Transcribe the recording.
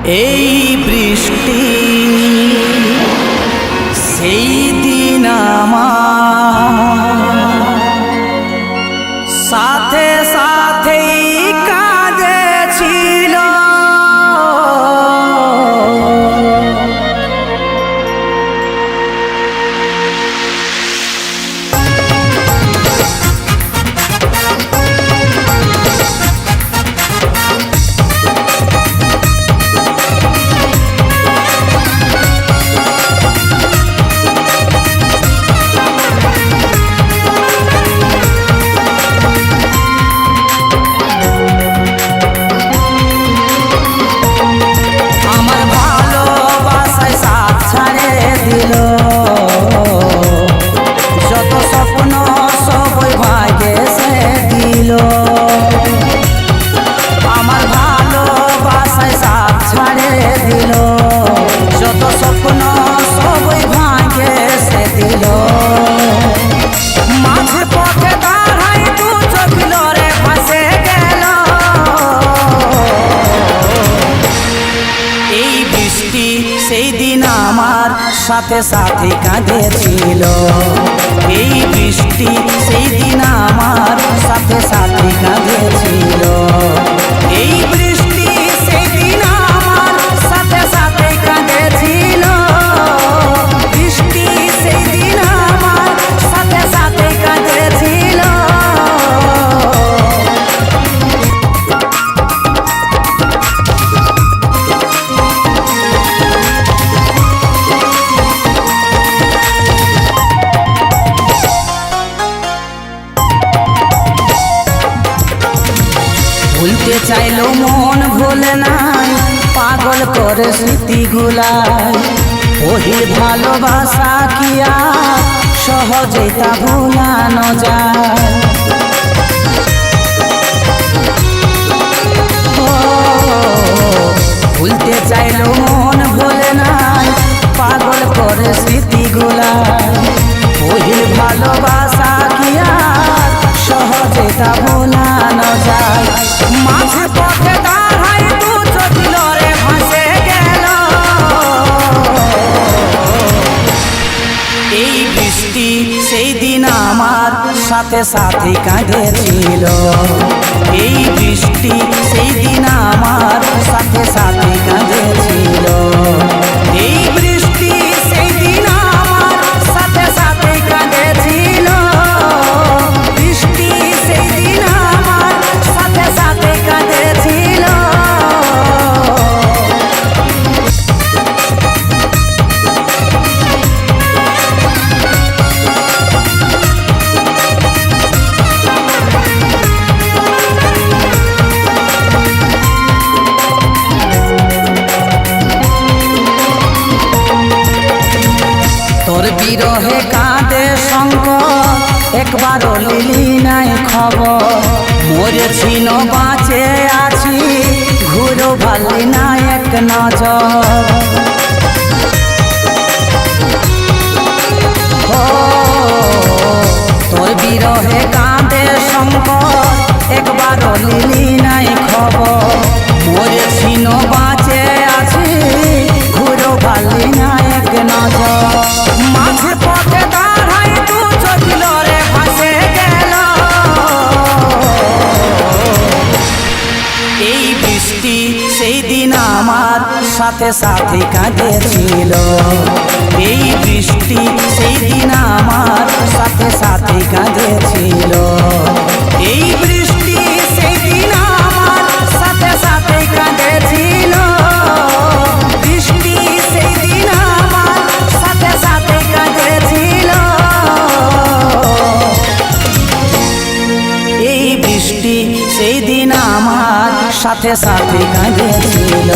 এই বৃষ্টি সেই দিন আমার সাথে সাথেই কাঁদেছিল। যত স্বপ্ন সবই ভাগে সে দিল, আমার ভালোবাসায় সাথ ছাড়ে দিল। যত স্বপ্ন সবই ভাগে সে দিল, মাঝে পথে দাঁড়াই দু চোখ লড়ে ভাসে গেল। এই বৃষ্টি সেই দিন আমার সাথে সাথে কাঁদেছিল। এই বৃষ্টি সেই দিন আমার সাথে সাথে কাঁদেছিল। এই বৃষ্টি সেই দিন আমার সাথে সাথে কাঁদেছিল। বৃষ্টি সেই দিন আমার সাথে সাথে কাঁদেছিল। ভুলতে চাইলো মন ভোলে নাই, পাগল করে স্মৃতিগুলাই। ওহির ভালোবাসা কি আর সহজে তা ভুলানো যায়? ভুলতে চাইলো মন ভোলে নাই, পাগল করে স্মৃতিগুলাই। ওহির ভালোবাসা কি আর সহজে তা ভুলানো যায়? মাঝে পথে দাঁড়াই দু চোখ লড়ে ভাসে গেল। এই বৃষ্টি সেই দিন আমার সাথে সাথে কাঁদেছিল। এই বৃষ্টি সেই দিন আমার সাথে সাথে কাঁদেছিল। এই বৃষ্টি সেই দিন আমার সাথে সাথে কাঁদেছিল। বৃষ্টি সেই দিন আমার সাথে সাথে কাঁদেছিল। তোর বিরহে কাঁদে শঙ্কর, একবারও লিলি নাই খবর। মরেছি ন বাঁচে আছি, ঘুরো ভালি না এক নজর। তোর বিরহে কাঁদে শঙ্কর, একবারও লিলি নাই খবর। মরেছি ন বাঁচে আছি, ঘুরো ভালি না এক নজর। মাঝে পথে দাঁড়াই দু চোখ লড়ে ভাসে গেল। এই বৃষ্টি সেই দিন আমার সাথে সাথে কাঁদেছিল। এই বৃষ্টি সেই দিন আমার সাথে সাথে কাঁদেছিল। এই বৃষ্টি সেই দিন আমার সাথে সাথে কাঁদেছিল। বৃষ্টি সেই দিন আমার সাথে সাথে কাঁদেছিল। এই বৃষ্টি সেই দিন আমার সাথে সাথে কাঁদেছিল।